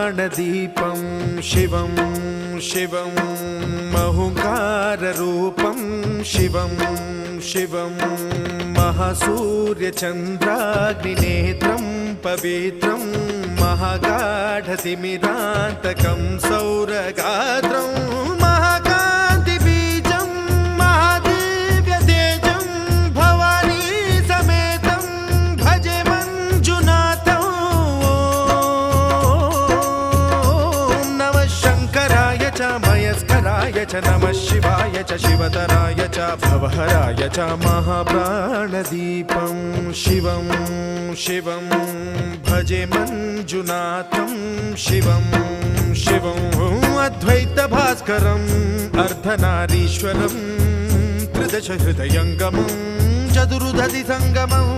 महाप्राणदीपं शिवं शिवं महुकाररूपं शिवं शिवं महासूर्यचन्द्राग्निनेत्रं पवित्रं महागाढतिमिरान्तकं सौरगात्रं महाकान्तिबीजं महादिव्यतेजं भवानी समेतं भजे मञ्जुनाथं। ॐ नमः शङ्कराय च मयस्कराय च नमः शिवाय च शिवतराय च भवहराय च महाप्राणदीपं शिवं शिवं भजे मञ्जुनाथं शिवं शिवं अद्वैतभास्करम् अर्धनारीश्वरं त्रिदश हृदयङ्गमं चतुर्दधि सङ्गमम्